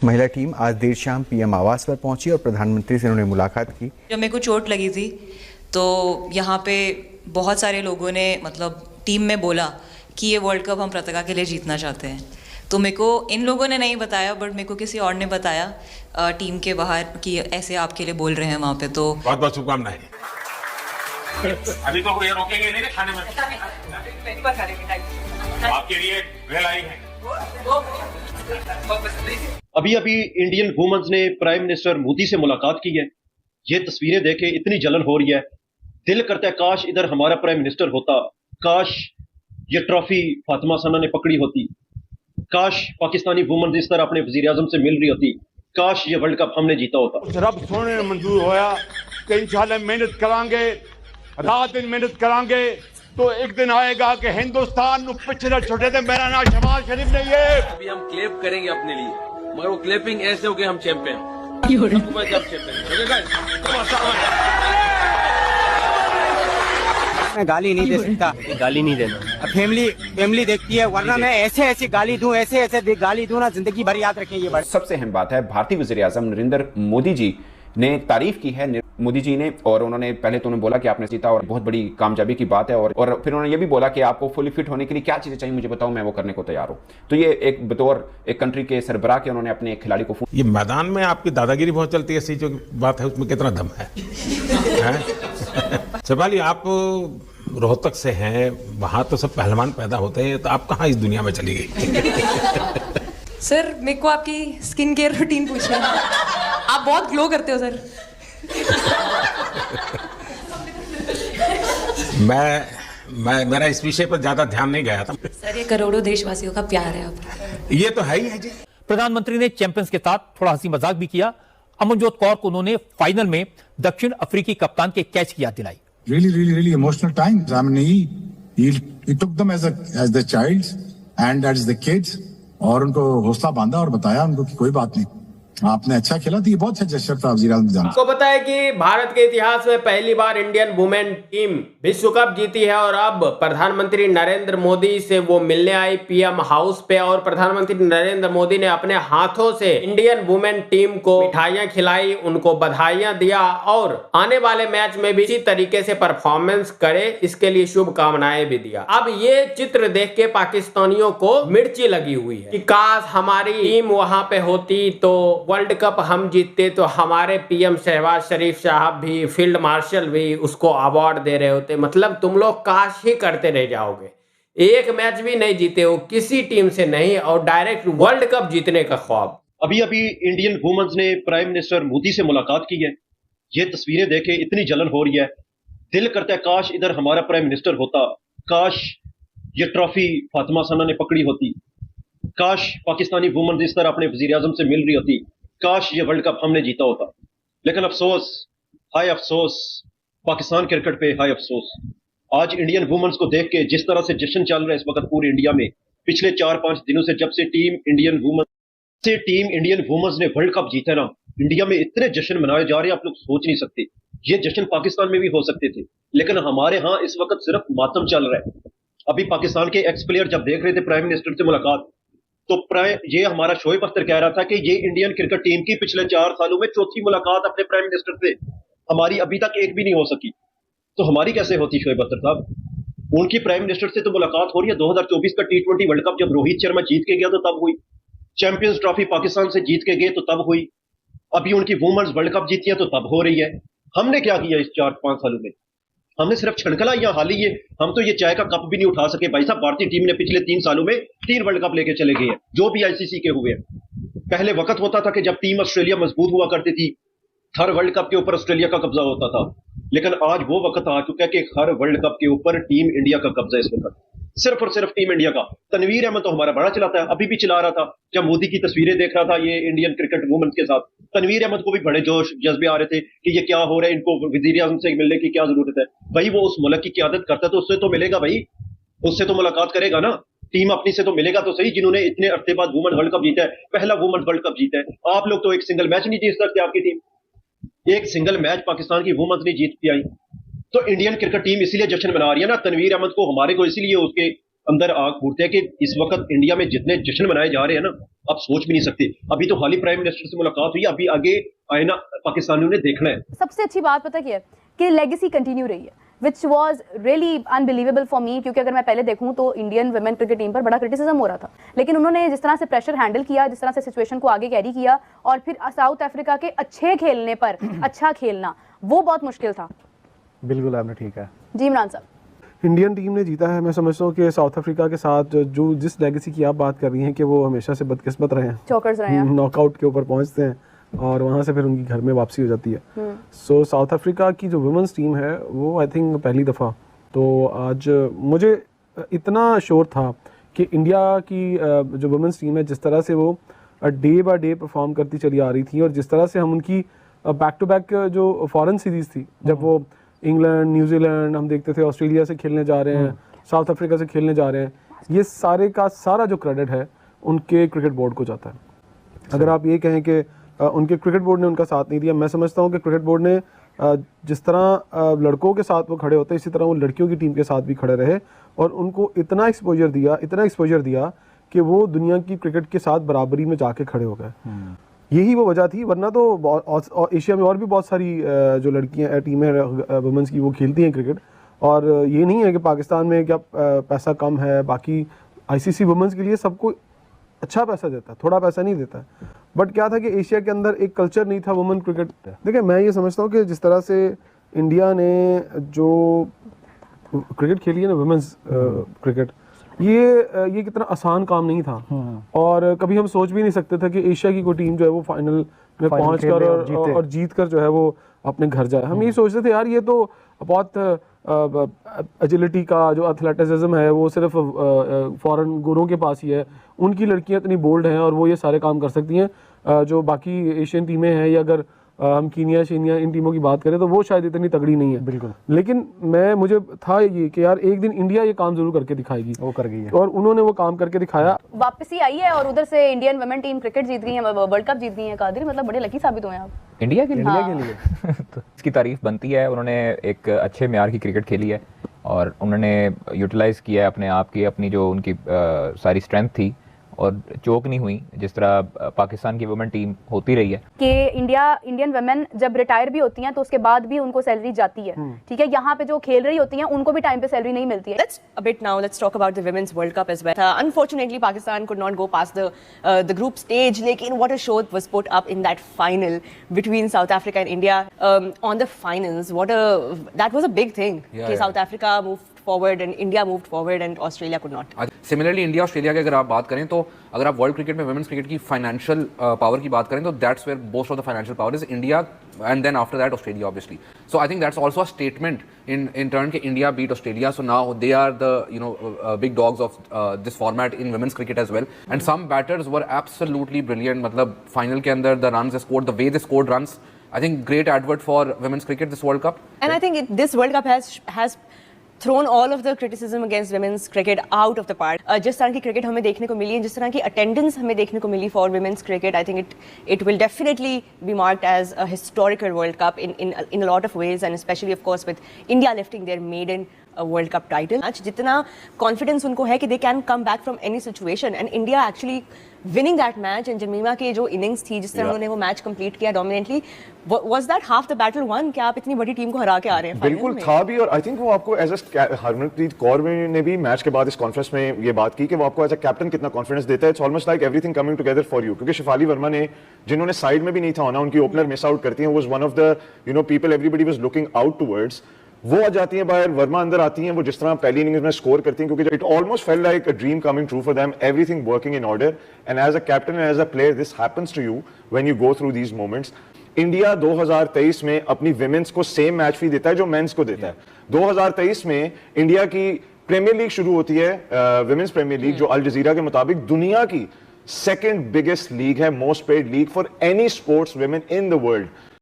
महिला टीम आज देर शाम पीएम आवास पर पहुंची और प्रधानमंत्री से उन्होंने मुलाकात की। जब मेरे को चोट लगी थी तो यहाँ पे बहुत सारे लोगों ने मतलब टीम में बोला कि ये वर्ल्ड कप हम पताका के लिए जीतना चाहते हैं। तो मेरे को इन लोगों ने नहीं बताया, बट मेरे को किसी और ने बताया टीम के बाहर कि ऐसे आपके लिए बोल रहे हैं वहाँ पे। तो बहुत बहुत शुभकामनाएं। अभी तो ये रोकेंगे नहीं खाने में, आपके लिए वेल आई है। अभी इंडियन वुमेन्स ने प्राइम मिनिस्टर मोदी से मुलाकात की है। ये तस्वीरें देखे इतनी जलन हो रही है, दिल करता है काश इधर हमारा प्राइम मिनिस्टर होता, काश ये ट्रॉफी फातिमा सना ने पकड़ी होती, काश पाकिस्तानी वुमेन्स इस तरह अपने वजीर आजम से मिल रही होती, काश ये वर्ल्ड कप हमने जीता होता। रब सोने मंजूर होया कि इंशाल्लाह मेहनत करांगे, रात दिन मेहनत करांगे तो एक दिन आएगा कि हिंदुस्तान पिछड़े छोटे थे। मेरा नाम शहबाज शरीफ नहीं है। अभी हम क्लेप करेंगे अपने लिए, मगर वो क्लेपिंग ऐसे हो कि हम चैंपियन। मैं गाली नहीं दे सकता, गाली नहीं देना। फैमिली देखती है, वरना मैं ऐसे गाली दूं, ऐसे गाली दूं ना, जिंदगी भर याद रखें ये बात। सबसे अहम बात है, भारतीय वज़ीर आज़म नरेंद्र मोदी जी ने तारीफ की है मोदी जी ने, और उन्होंने पहले तो उन्होंने बोला कि आपने जीता और बहुत बड़ी कामयाबी की बात है, और फिर उन्होंने ये भी बोला कि आपको फुली फिट होने के लिए क्या चीज़ें चाहिए मुझे बताओ, मैं वो करने को तैयार हूँ। तो ये एक बतौर एक कंट्री के सरबराह के उन्होंने अपने एक खिलाड़ी को ये मैदान में आपकी दादागिरी बहुत चलती है, ऐसी जो बात है उसमें कितना दम है, शिफाली आप रोहतक से हैं, वहाँ तो सब पहलवान पैदा होते हैं, तो आप कहाँ इस दुनिया में चली गई? सर मेरे को आपकी स्किन केयर रूटीन पूछना है, आप बहुत ग्लो करते हो सर। मेरा इस विषय पर ज्यादा ध्यान नहीं गया था। सर ये करोड़ों देशवासियों का प्यार है आप। ये तो है ही है जी। प्रधानमंत्री ने चैंपियंस के साथ थोड़ा हंसी मजाक भी किया। अमनजोत कौर को उन्होंने फाइनल में दक्षिण अफ्रीकी कप्तान के कैच की याद दिलाई। Really emotional times. I mean, he took them as the childs and as the kids, और उनको हौसला बांधा और बताया उनको कि कोई बात नहीं, आपने अच्छा खेला। तो ये बहुत अच्छा जेस्चर था वज़ीर आज़म साहब। आपको पता है कि भारत के इतिहास में पहली बार इंडियन वुमेन टीम विश्व कप जीती है, और अब प्रधानमंत्री नरेंद्र मोदी से वो मिलने आई पीएम हाउस पे, और प्रधानमंत्री नरेंद्र मोदी ने अपने हाथों से इंडियन वुमेन टीम को मिठाइयां खिलाई, उनको बधाइयां दिया, और आने वाले मैच में भी इसी तरीके से परफॉर्मेंस करे इसके लिए शुभकामनाएं भी दिया। अब ये चित्र देख के पाकिस्तानियों को मिर्ची लगी हुई है कि काश हमारी टीम वहां पे होती तो वर्ल्ड कप हम जीतते, तो हमारे पीएम शहबाज शरीफ साहब भी, फील्ड मार्शल भी उसको अवार्ड दे रहे होते। मतलब तुम लोग काश ही करते रह जाओगे, एक मैच भी नहीं जीते हो किसी टीम से नहीं, और डायरेक्ट वर्ल्ड कप जीतने का ख्वाब। अभी इंडियन वुमेन्स ने प्राइम मिनिस्टर मोदी से मुलाकात की है। ये तस्वीरें देखे इतनी जलन हो रही है, दिल करता है काश इधर हमारा प्राइम मिनिस्टर होता, काश ये ट्रॉफी फातिमा सना ने पकड़ी होती, काश पाकिस्तानी वुमेन्स इस तरह अपने वजीर आजम से मिल रही होती, काश ये वर्ल्ड कप हमने जीता होता। लेकिन अफसोस, हाय अफसोस, पाकिस्तान क्रिकेट पे हाय अफसोस। आज इंडियन वुमेन्स को देख के जिस तरह से जश्न चल रहा है इस वक्त पूरे इंडिया में, पिछले 4-5 दिनों से जब से टीम इंडियन वुमेन्स ने वर्ल्ड कप जीता ना, इंडिया में इतने जश्न मनाए जा रहे हैं आप लोग सोच नहीं सकते। ये जश्न पाकिस्तान में भी हो सकते थे, लेकिन हमारे यहाँ इस वक्त सिर्फ मातम चल रहा है। अभी पाकिस्तान के एक्स प्लेयर जब देख रहे थे प्राइम मिनिस्टर से मुलाकात, तो ये हमारा शोएब अख्तर कह रहा था कि ये इंडियन क्रिकेट टीम की पिछले 4 सालों में चौथी मुलाकात अपने प्राइम मिनिस्टर से, हमारी अभी तक एक भी नहीं हो सकी। तो हमारी कैसे होती शोएब अख्तर साहब? उनकी प्राइम मिनिस्टर से तो मुलाकात हो रही है। 2024 का T20 वर्ल्ड कप जब रोहित शर्मा जीत के गया तो तब हुई, चैंपियंस ट्रॉफी पाकिस्तान से जीत के गए तो तब हुई, अभी उनकी वुमेन्स वर्ल्ड कप जीती है तो तब हो रही है। हमने क्या किया इस 4-5 सालों में? हमने सिर्फ छनकला या हाली ये, हम तो ये चाय का कप भी नहीं उठा सके भाई साहब। भारतीय टीम ने पिछले 3 सालों में 3 वर्ल्ड कप लेके चले गए हैं, जो भी आईसीसी के हुए हैं। पहले वक्त होता था कि जब टीम ऑस्ट्रेलिया मजबूत हुआ करती थी, हर वर्ल्ड कप के ऊपर ऑस्ट्रेलिया का कब्जा होता था, लेकिन आज वो वक्त आ चुका है कि हर वर्ल्ड कप के ऊपर टीम इंडिया का कब्जा है इस वक्त, सिर्फ और सिर्फ टीम इंडिया का। तनवीर अहमद तो हमारा बड़ा चलाता है, अभी भी चला रहा था जब मोदी की तस्वीरें देख रहा था ये इंडियन क्रिकेट वुमेन्स के साथ। तनवीर अहमद को भी बड़े जोश जज्बे आ रहे थे कि ये क्या हो रहा है, इनको वजीर आजम से मिलने की क्या जरूरत है। भाई वो उस मुल्क की क्यादत करता है तो उससे तो मिलेगा भाई, उससे तो मुलाकात करेगा ना, टीम अपनी से तो मिलेगा तो सही, जिन्होंने इतने अरसे बाद वुमेन वर्ल्ड कप जीता है, पहला वुमेन वर्ल्ड कप जीता है। आप लोग तो एक सिंगल मैच नहीं जीत सकते, आपकी टीम एक सिंगल मैच पाकिस्तान की वुमेन्स नहीं जीत के आई। तो इंडियन क्रिकेट टीम इसीलिए जश्न मना रही है ना, तनवीर अहमद को हमारे को इसलिए उसके अंदर आग फूटते हैं कि इस वक्त इंडिया में जितने जश्न मनाए जा रहे हैं ना, आप सोच भी नहीं सकते। अभी तो हाल ही प्राइम मिनिस्टर से मुलाकात हुई, अभी आगे आईना पाकिस्तानियों ने देखना है। सबसे अच्छी बात पता क्या है कि लेगेसी कंटिन्यू रही है, which was really unbelievable for me, क्योंकि अगर मैं पहले देखूं तो इंडियन वुमेन क्रिकेट टीम पर बड़ा क्रिटिसिज्म हो रहा था, लेकिन उन्होंने जिस तरह से प्रेशर हैंडल किया, जिस तरह से सिचुएशन को आगे कैरी किया, और फिर साउथ अफ्रीका के अच्छे खेलने पर अच्छा खेलना, वो बहुत मुश्किल था। बिल्कुल आपने ठीक है जी इमरान साहब, इंडियन टीम ने जीता है। मैं समझता हूँ कि साउथ अफ्रीका के साथ जो जिस लेगेसी की आप बात कर रही हैं कि वो हमेशा से बदकिस्मत रहे हैं, चौकर्स रहे हैं, नॉकआउट के ऊपर पहुंचते हैं और वहाँ से फिर उनकी घर में वापसी हो जाती है। सो साउथ अफ्रीका की जो वुमेन्स टीम है वो आई थिंक पहली दफ़ा, तो आज मुझे इतना श्योर था कि इंडिया की जो वुमेन्स टीम है जिस तरह से वो डे बाय डे परफॉर्म करती चली आ रही थी, और जिस तरह से हम उनकी बैक टू बैक जो फॉरेन सीरीज़ थी, जब वो इंग्लैंड, न्यूजीलैंड हम देखते थे, ऑस्ट्रेलिया से खेलने जा रहे हैं, साउथ अफ्रीका से खेलने जा रहे हैं, ये सारे का सारा जो क्रेडिट है उनके क्रिकेट बोर्ड को जाता है। अगर आप ये कहें कि उनके क्रिकेट बोर्ड ने उनका साथ नहीं दिया, मैं समझता हूँ कि क्रिकेट बोर्ड ने जिस तरह लड़कों के साथ वो खड़े होते हैं, इसी तरह वो लड़कियों की टीम के साथ भी खड़े रहे और उनको इतना एक्सपोजर दिया कि वो दुनिया की क्रिकेट के साथ बराबरी में जाके खड़े हो गए। यही वो वजह थी, वरना तो एशिया में और भी बहुत सारी जो लड़कियां टीमें वुमेंस की वो खेलती हैं क्रिकेट, और ये नहीं है कि पाकिस्तान में क्या पैसा कम है, बाकी आईसीसी वुमेंस के लिए सबको अच्छा पैसा देता है, थोड़ा पैसा नहीं देता है। बट क्या था कि एशिया के अंदर एक कल्चर नहीं था वुमेन क्रिकेट। देखिए मैं ये समझता हूँ कि जिस तरह से इंडिया ने जो क्रिकेट खेली है ना, वुमेन्स क्रिकेट, ये कितना आसान काम नहीं था, और कभी हम सोच भी नहीं सकते थे कि एशिया की कोई टीम जो है वो फाइनल में पहुंच कर और जीत कर जो है वो अपने घर जाए। हम ये सोचते थे यार ये तो बहुत एजिलिटी का जो एथलेटिसिज्म है वो सिर्फ फॉरेन गोरों के पास ही है, उनकी लड़कियां इतनी बोल्ड हैं और वो ये सारे काम कर सकती हैं। जो बाकी एशियन टीमें हैं, या अगर हम कीनिया शीनिया इन टीमों की बात करें तो वो शायद इतनी तगड़ी नहीं है। बिल्कुल। लेकिन मुझे था ये कि यार एक दिन इंडिया ये काम जरूर करके दिखाएगी, वो कर गई है, और उन्होंने वो काम करके दिखाया। वापसी आई है और उधर से इंडियन वुमेन टीम क्रिकेट जीत गई है, वर्ल्ड कप जीत गई है। कादिर मतलब बड़े लकी साबित हुए हैं आप इंडिया के लिए। तो इसकी तारीफ बनती है, उन्होंने एक अच्छे म्यार की क्रिकेट खेली है और उन्होंने यूटिलाइज किया है अपने आप की, अपनी जो उनकी सारी स्ट्रेंथ थी, और चोक नहीं हुई जिस तरह पाकिस्तान की वुमेन टीम होती रही है। कि इंडियन वुमेन जब रिटायर भी होती हैं तो उसके बाद भी उनको सैलरी जाती है, ठीक है। यहाँ पे जो खेल रही होती हैं उनको भी टाइम पे सैलरी नहीं मिलती है। Let's talk about the women's World Cup as well. Unfortunately, Pakistan could not go past the group stage. Lekin what a show was put up in that final between South Africa and India. On the finals, that was a big thing. South Africa moved forward and India moved forward and Australia could not. Similarly India Australia की अगर आप बात करें तो अगर आप world cricket में women's cricket की फाइनेंशियल पावर की बात करें तो that's where most of the financial power is India, and then after that Australia obviously. So I think that's also a statement in turn कि India beat Australia, so now they are the big dogs of this format in women's cricket as well, and some batters were absolutely brilliant. मतलब final के अंदर the runs they scored, the way they scored runs, I think great advert for women's cricket this World Cup. And I think this World Cup has thrown all of the criticism against women's cricket out of the park. जिस तरह की cricket हमें देखने को मिली है, जिस तरह की अटेंडेंस हमें देखने को मिली for women's cricket, I think it will definitely be marked as a historical World Cup in a lot of ways, and especially of course with India lifting their maiden World Cup title. आज जितना confidence उनको है कि they can come back from any situation, and India actually winning that match, and जमीमा की जो innings थी, जिस तरह उन्होंने वो मैच कंप्लीट किया dominantly, was that half the battle won? क्या आप इतनी बड़ी टीम को हरा के आ रहे हैं? बिल्कुल था भी, और आई थिंक वो आपको एज हरमनप्रीत कौर ने भी मैच के बाद इस कॉन्फ्रेंस में ये बात की कि वो आपको एज अ कैप्टन कितना कॉन्फिडेंस देता है। It's almost like everything coming together for you, क्योंकि शिफाली वर्मा ने, जिन्होंने साइड में भी नहीं था होना, उनकी ओपनर मिस आउट करती हैं, was one of the people everybody was looking out towards. वो आ जाती हैं बाहर, वर्मा अंदर आती हैं, वो जिस तरह पहली इनिंग्स में स्कोर करती हैं, क्योंकि it almost felt like a dream coming true for them, everything working in order, and as a captain and as a player this happens to you when you go through these moments. India 2023 में अपनी women's को same match फी देता है जो mains को देता है। 2023 में इंडिया की प्रीमियर लीग शुरू होती है, विमेंस प्रीमियर लीग, जो अल जजीरा के मुताबिक दुनिया की सेकंड बिगेस्ट लीग है, most paid league for any sports women in the world.